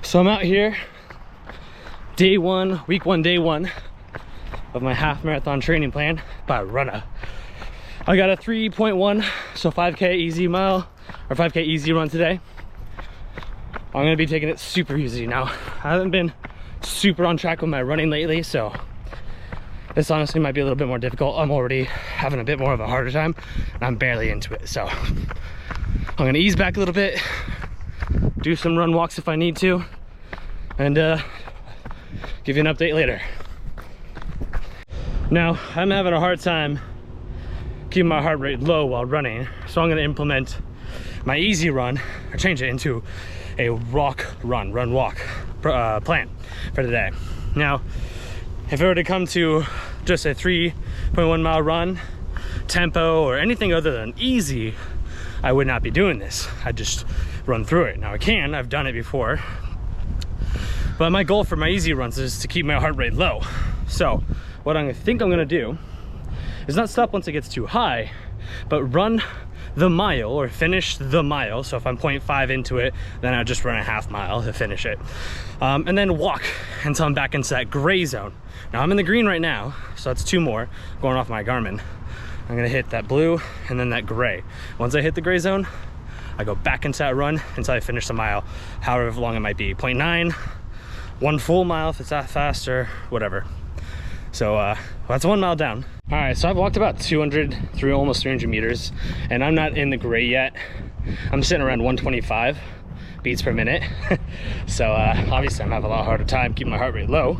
So I'm out here, day one, week one, day one of my half marathon training plan by Runna. I got a 3.1, so 5K easy mile, or 5K easy run today. I'm gonna be taking it super easy now. I haven't been super on track with my running lately, so this honestly might be a little bit more difficult. I'm already having a bit more of a harder time, and I'm barely into it. So I'm gonna ease back a little bit, do some run walks if I need to, and give you an update later. Now, I'm having a hard time keeping my heart rate low while running, so I'm gonna implement my easy run, or change it into a run walk plan for today. Now, if it were to come to just a 3.1 mile run, tempo, or anything other than easy, I would not be doing this. I'd just run through it. Now I've done it before, but my goal for my easy runs is to keep my heart rate low. So what I think I'm gonna do is not stop once it gets too high, but run the mile or finish the mile. So if I'm 0.5 into it, then I'll just run a half mile to finish it. And then walk until I'm back into that gray zone. Now I'm in the green right now, so that's 2 more going off my Garmin. I'm gonna hit that blue and then that gray. Once I hit the gray zone, I go back into that run until I finish the mile, however long it might be, 0.9, 1 full mile if it's that fast, or whatever. So that's 1 mile down. All right, so I've walked about 200 through almost 300 meters, and I'm not in the gray yet. I'm sitting around 125 beats per minute. So obviously I'm having a lot harder time keeping my heart rate low,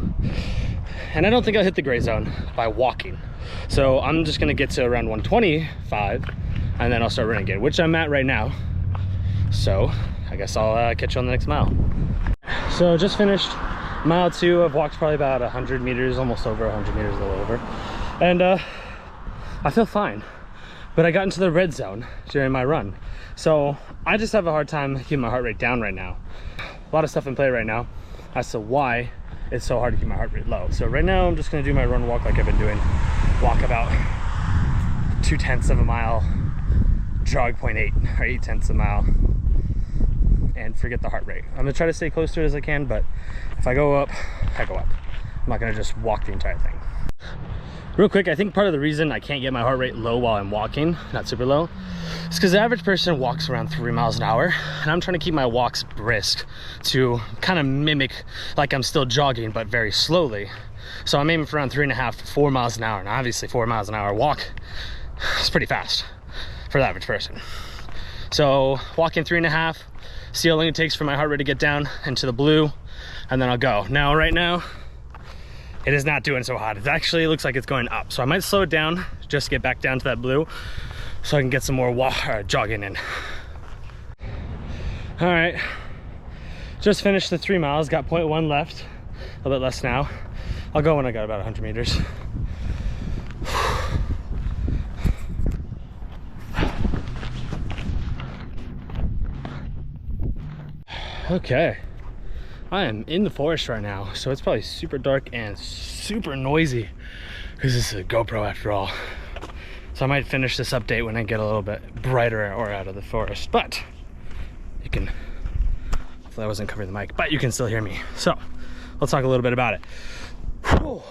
and I don't think I'll hit the gray zone by walking. So I'm just gonna get to around 125, and then I'll start running again, which I'm at right now. So I guess I'll catch you on the next mile. So just finished mile 2. I've walked probably about 100 meters, almost over 100 meters, a little over. And I feel fine, but I got into the red zone during my run. So I just have a hard time keeping my heart rate down right now. A lot of stuff in play right now as to why it's so hard to keep my heart rate low. So right now I'm just gonna do my run walk like I've been doing. Walk about 0.2 of a mile, jog 0.8 or 0.8 of a mile, and forget the heart rate. I'm gonna try to stay close to it as I can, but if I go up, I go up. I'm not gonna just walk the entire thing. Real quick, I think part of the reason I can't get my heart rate low while I'm walking, not super low, is because the average person walks around 3 miles an hour, and I'm trying to keep my walks brisk to kind of mimic like I'm still jogging, but very slowly. So I'm aiming for around 3.5 to 4 miles an hour, and obviously 4 miles an hour walk is pretty fast for the average person. So walking 3.5, see how long it takes for my heart rate to get down into the blue, and then I'll go. Now, right now, it is not doing so hot. It actually looks like it's going up. So I might slow it down, just get back down to that blue, so I can get some more jogging in. All right, just finished the 3 miles, got 0.1 left, a little bit less now. I'll go when I got about 100 meters. Okay, I am in the forest right now, so it's probably super dark and super noisy because this is a GoPro after all. So I might finish this update when I get a little bit brighter or out of the forest, but you can, hopefully I wasn't covering the mic, but you can still hear me. So let's talk a little bit about it. Whew.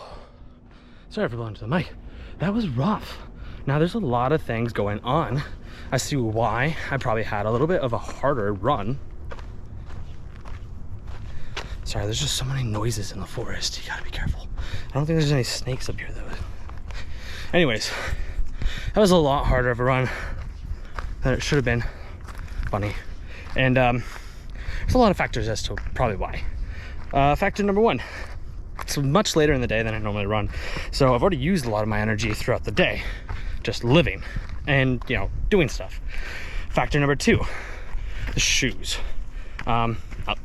Sorry for blowing to the mic. That was rough. Now there's a lot of things going on as to why I probably had a little bit of a harder run. Sorry, there's just so many noises in the forest. You gotta be careful. I don't think there's any snakes up here though. Anyways, that was a lot harder of a run than it should have been. Funny. And there's a lot of factors as to probably why. Factor number 1, it's much later in the day than I normally run. So I've already used a lot of my energy throughout the day, just living and, you know, doing stuff. Factor number 2, the shoes. Not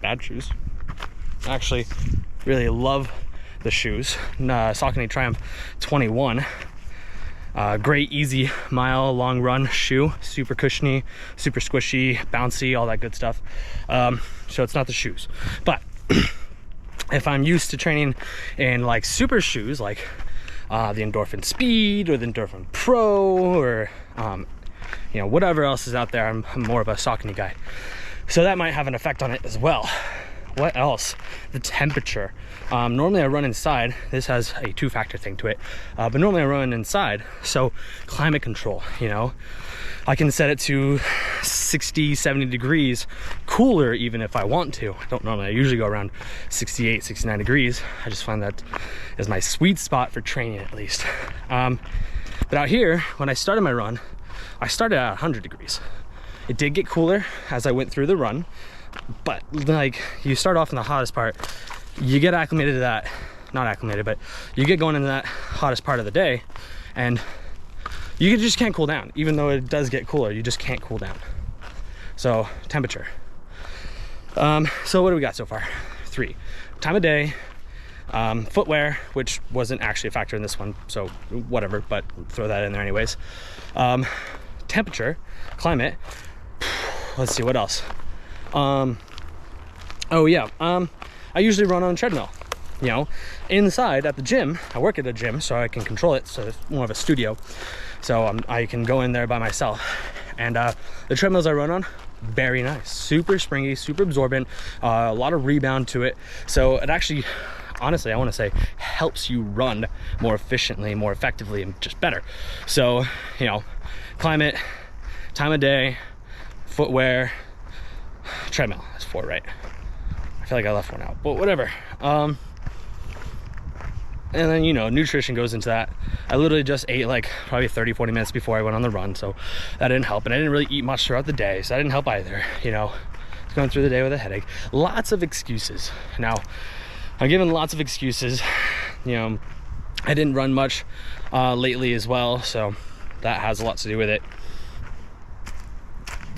bad shoes. I actually really love the shoes. Saucony Triumph 21. Great, easy mile long run shoe. Super cushiony, super squishy, bouncy, all that good stuff. So it's not the shoes. But if I'm used to training in like super shoes, like the Endorphin Speed or the Endorphin Pro, or you know, whatever else is out there, I'm more of a Saucony guy. So that might have an effect on it as well. What else? The temperature. Normally I run inside. This has a 2-factor thing to it, but normally I run inside. So climate control, you know, I can set it to 60, 70 degrees cooler even if I want to. I don't normally, I usually go around 68, 69 degrees. I just find that is my sweet spot for training at least. But out here, when I started my run, I started at 100 degrees. It did get cooler as I went through the run, but like you start off in the hottest part, you get acclimated to that, not acclimated, but you get going into that hottest part of the day, and you just can't cool down. Even though it does get cooler, you just can't cool down. So temperature. So what do we got so far? 3. Time of day, footwear, which wasn't actually a factor in this one, so whatever, but throw that in there anyways. Temperature, climate. Let's see, what else? Oh yeah, I usually run on a treadmill. You know, inside at the gym, I work at a gym, so I can control it, so it's more of a studio. So I can go in there by myself. And the treadmills I run on, very nice. Super springy, super absorbent, a lot of rebound to it. So it actually, honestly, I want to say, helps you run more efficiently, more effectively, and just better. So, you know, climate, time of day, footwear, treadmill. That's 4, right? I feel like I left one out, but whatever. And then, you know, nutrition goes into that. I literally just ate like probably 30, 40 minutes before I went on the run, so that didn't help. And I didn't really eat much throughout the day, so that didn't help either. You know, going through the day with a headache. Lots of excuses. Now, I'm given lots of excuses. You know, I didn't run much lately as well, so that has a lot to do with it.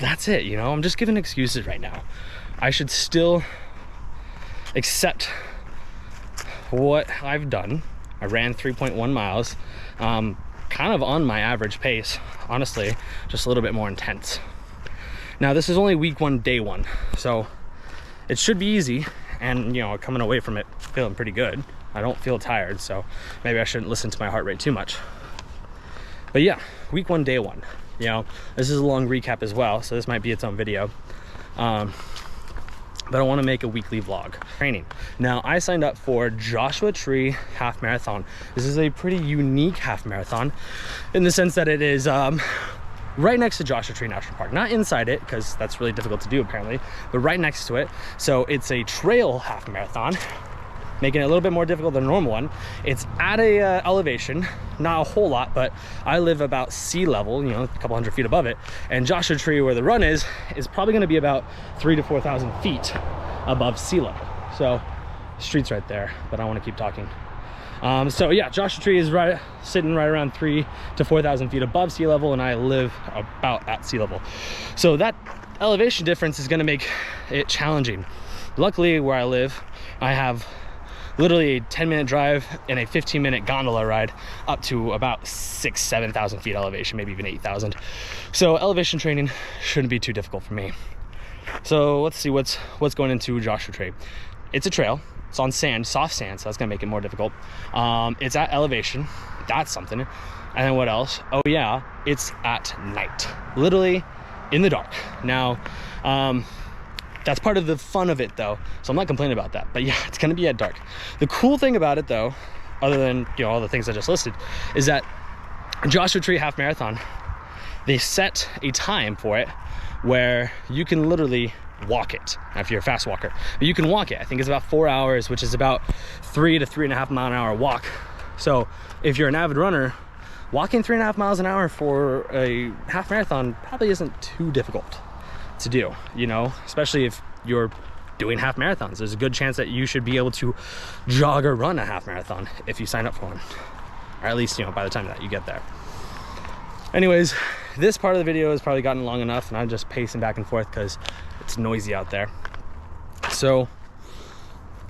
That's it, you know, I'm just giving excuses right now. I should still accept what I've done. I ran 3.1 miles, kind of on my average pace, honestly, just a little bit more intense. Now this is only week 1, day 1, so it should be easy, and you know, coming away from it feeling pretty good. I don't feel tired, so maybe I shouldn't listen to my heart rate too much. But yeah, week 1, day 1. You know, this is a long recap as well, so this might be its own video. But I want to make a weekly vlog. Training. Now, I signed up for JTree half marathon. This is a pretty unique half marathon in the sense that it is right next to JTree National Park. Not inside it, because that's really difficult to do apparently, but right next to it. So it's a trail half marathon, making it a little bit more difficult than a normal one. It's at a elevation, not a whole lot, but I live about sea level, you know, a couple hundred feet above it. And JTree, where the run is probably going to be about 3,000 to 4,000 feet above sea level. So street's right there, but I want to keep talking. So yeah, JTree is sitting right around 3,000 to 4,000 feet above sea level, and I live about at sea level. So that elevation difference is going to make it challenging. Luckily, where I live, I have literally a 10-minute drive and a 15-minute gondola ride up to about 6,000 to 7,000 feet elevation, maybe even 8,000. So elevation training shouldn't be too difficult for me. So let's see what's going into JTree. It's a trail. It's on sand, soft sand, so that's gonna make it more difficult. It's at elevation. That's something. And then what else? Oh yeah, it's at night, literally in the dark. Now, that's part of the fun of it though, so I'm not complaining about that. But yeah, it's gonna be at dark. The cool thing about it though, other than, you know, all the things I just listed, is that JTree half marathon, they set a time for it where you can literally walk it if you're a fast walker. But you can walk it. I think it's about 4 hours, which is about 3 to 3.5 mile an hour walk. So if you're an avid runner, walking 3.5 miles an hour for a half marathon probably isn't too difficult to do, you know, especially if you're doing half marathons. There's a good chance that you should be able to jog or run a half marathon if you sign up for one, or at least, you know, by the time that you get there. Anyways, this part of the video has probably gotten long enough, and I'm just pacing back and forth because it's noisy out there. So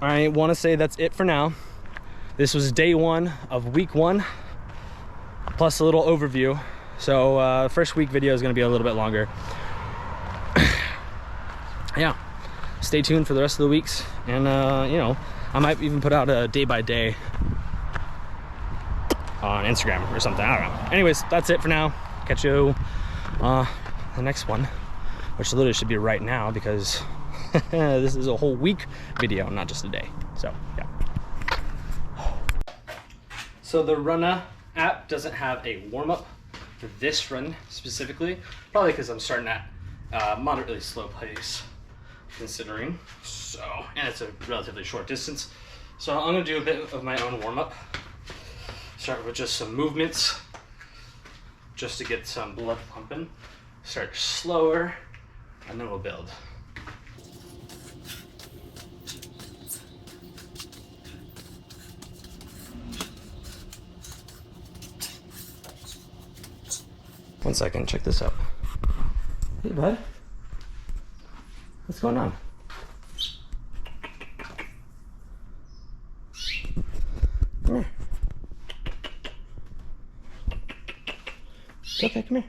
I want to say that's it for now. This was day 1 of week 1 plus a little overview. So first week video is going to be a little bit longer. Yeah, stay tuned for the rest of the weeks, and you know, I might even put out a day by day on Instagram or something. I don't know. Anyways, that's it for now. Catch you the next one, which literally should be right now because This is a whole week video, not just a day. So yeah. So the Runna app doesn't have a warm-up for this run specifically, probably because I'm starting at moderately slow pace considering. So, and it's a relatively short distance. So I'm gonna do a bit of my own warm-up. Start with just some movements, just to get some blood pumping. Start slower, and then we'll build. One second, check this out. Hey, bud. What's going on? Come here. It's okay, come here.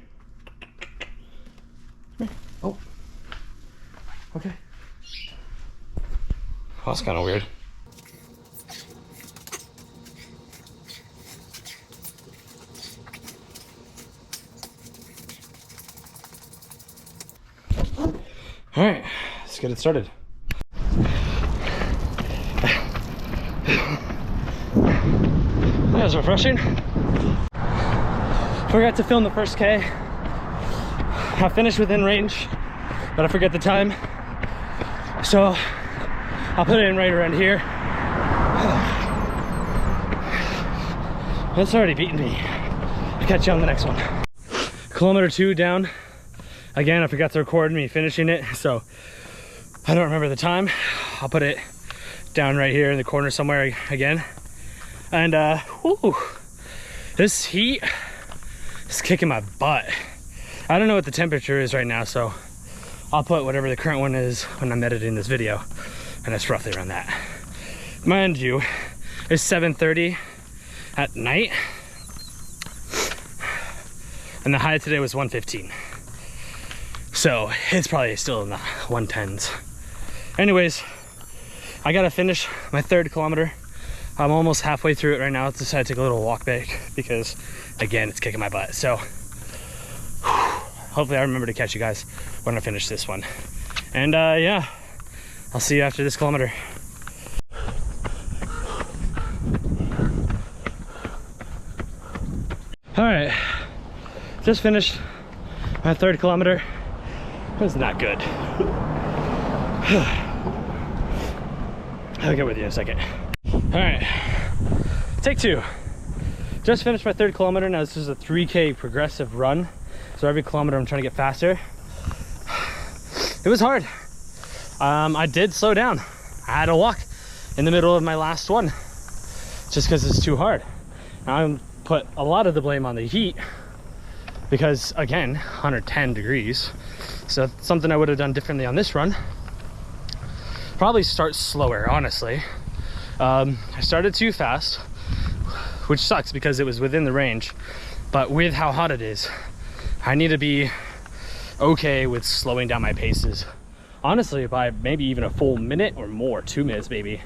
Come here. Oh. Okay. Oh, that's kind of weird. All right, let's get it started. That was refreshing. Forgot to film the first K. I finished within range, but I forget the time. So I'll put it in right around here. That's already beaten me. I'll catch you on the next one. Kilometer 2 down. Again, I forgot to record me finishing it, so I don't remember the time. I'll put it down right here in the corner somewhere again. And whew, this heat is kicking my butt. I don't know what the temperature is right now, so I'll put whatever the current one is when I'm editing this video, and it's roughly around that. Mind you, it's 7:30 at night, and the high today was 115. So it's probably still in the 110s. Anyways, I gotta finish my 3rd kilometer. I'm almost halfway through it right now. I decided to take a little walk back because, again, it's kicking my butt. So hopefully I remember to catch you guys when I finish this one. And yeah, I'll see you after this kilometer. All right, just finished my 3rd kilometer. It was not good. I'll get with you in a second. All right, take 2. Just finished my 3rd kilometer. Now this is a 3K progressive run. So every kilometer I'm trying to get faster. It was hard. I did slow down. I had to walk in the middle of my last one just because it's too hard. I put a lot of the blame on the heat because, again, 110 degrees. So something I would have done differently on this run. Probably start slower, honestly. I started too fast, which sucks because it was within the range. But with how hot it is, I need to be okay with slowing down my paces. Honestly, by maybe even a full minute or more, 2 minutes maybe.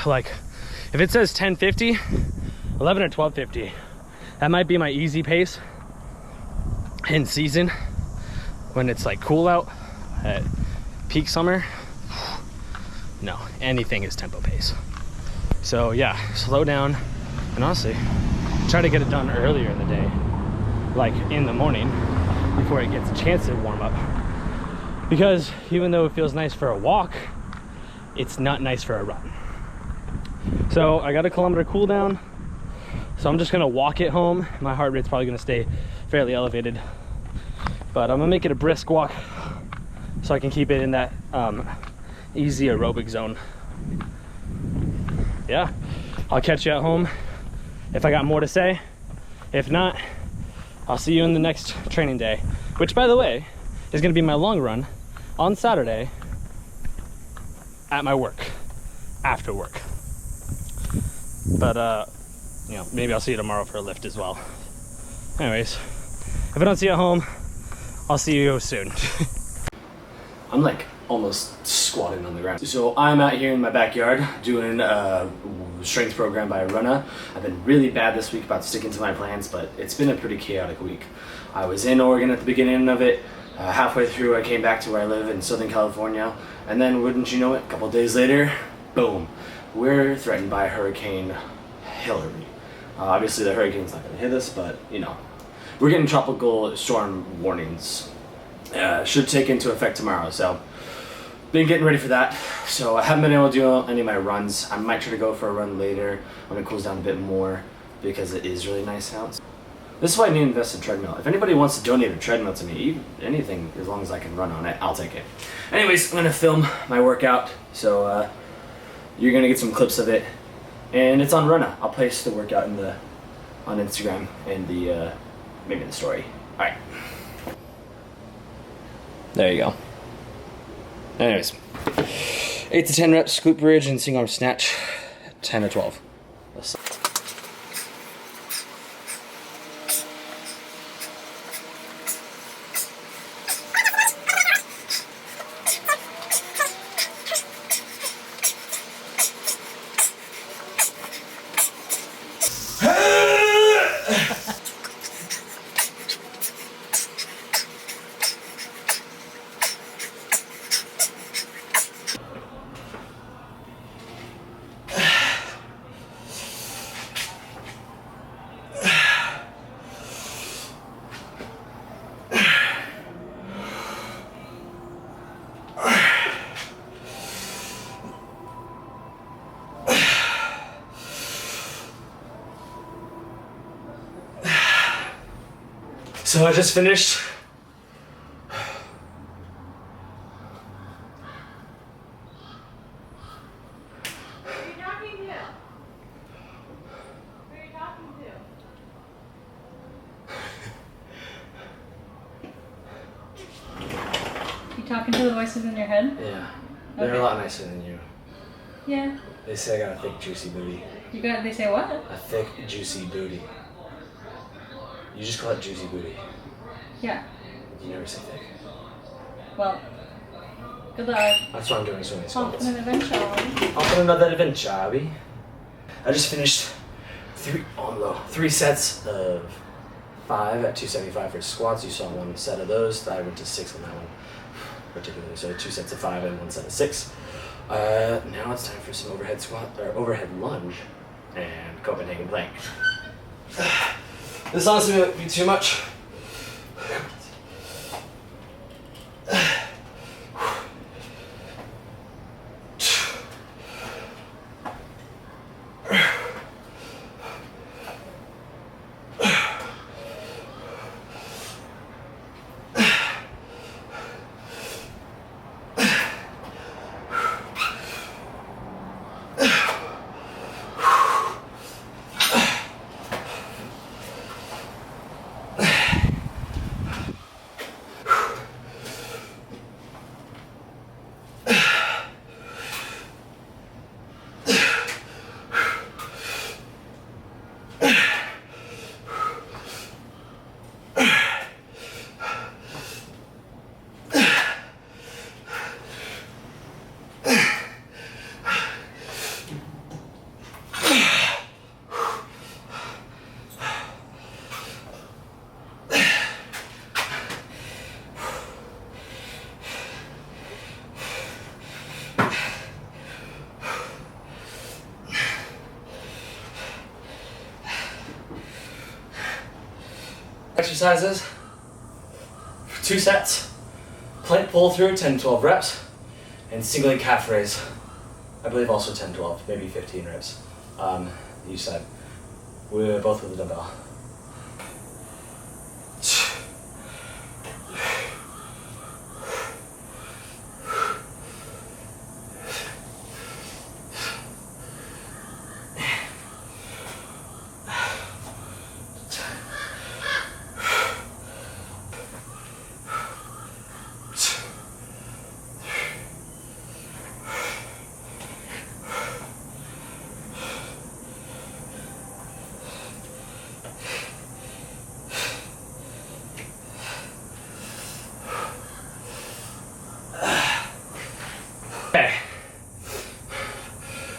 Like, if it says 10:50, 11 or 12:50, that might be my easy pace in season when it's like cool out at peak summer. No, anything is tempo pace. So yeah, slow down, and honestly, try to get it done earlier in the day, like in the morning, before it gets a chance to warm up. Because even though it feels nice for a walk, it's not nice for a run. So I got a kilometer cool down. So I'm just gonna walk it home. My heart rate's probably gonna stay fairly elevated, but I'm gonna make it a brisk walk so I can keep it in that easy aerobic zone. Yeah, I'll catch you at home if I got more to say. If not, I'll see you in the next training day, which, by the way, is gonna be my long run on Saturday at my work, after work. But you know, maybe I'll see you tomorrow for a lift as well. Anyways, if I don't see you at home, I'll see you soon. I'm like almost squatting on the ground. So I'm out here in my backyard doing a strength program by Runna. I've been really bad this week about sticking to my plans, but it's been a pretty chaotic week. I was in Oregon at the beginning of it, Halfway through, I came back to where I live in Southern California, and then wouldn't you know it, a couple days later, boom, we're threatened by Hurricane Hillary. Obviously the hurricane's not going to hit us, but you know, we're getting tropical storm warnings. Should take into effect tomorrow, so been getting ready for that. So I haven't been able to do any of my runs. I might try to go for a run later when it cools down a bit more, because it is really nice out. This is why I need to invest in treadmill. If anybody wants to donate a treadmill to me, even anything, as long as I can run on it, I'll take it. Anyways, I'm gonna film my workout, so you're gonna get some clips of it, and it's on Runna. I'll place the workout on Instagram and maybe in the story. All right. There you go. Anyways, 8 to 10 reps, glute bridge and single arm snatch, 10 to 12. So I just finished. Who are you talking to? Who are you talking to? You talking to the voices in your head? Yeah, they're a lot nicer than you. Yeah. They say I got a thick, juicy booty. They say what? A thick, juicy booty. You just call it juicy booty. Yeah. You never say thick. Well, good luck. That's why I'm doing so many squats. On an adventure. Off on another adventure, Abby. I just finished 3 sets of 5 at 275 for squats. You saw one set of those. I went to 6 on that one particularly. So 2 sets of 5 and 1 set of 6. Now it's time for some overhead lunge and Copenhagen plank. This honestly might be too much. Exercises, 2 sets, plank pull through, 10-12 reps, and single leg calf raise. I believe also 10-12, maybe 15 reps each side. We're both with a dumbbell. Okay,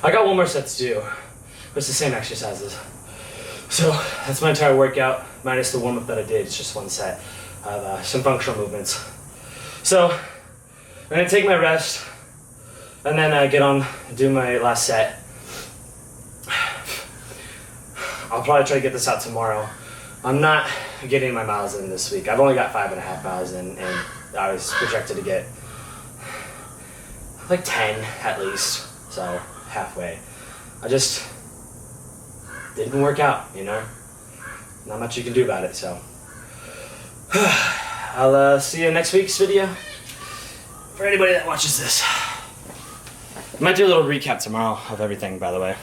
I got one more set to do, but it's the same exercises. So that's my entire workout, minus the warm-up that I did. It's just 1 set of some functional movements. So I'm gonna take my rest and then get on, do my last set. I'll probably try to get this out tomorrow. I'm not getting my miles in this week. I've only got 5.5 miles in, and I was projected to get like 10 at least, so halfway. I just didn't work out, you know? Not much you can do about it, so. I'll see you in next week's video. For anybody that watches this. I might do a little recap tomorrow of everything, by the way.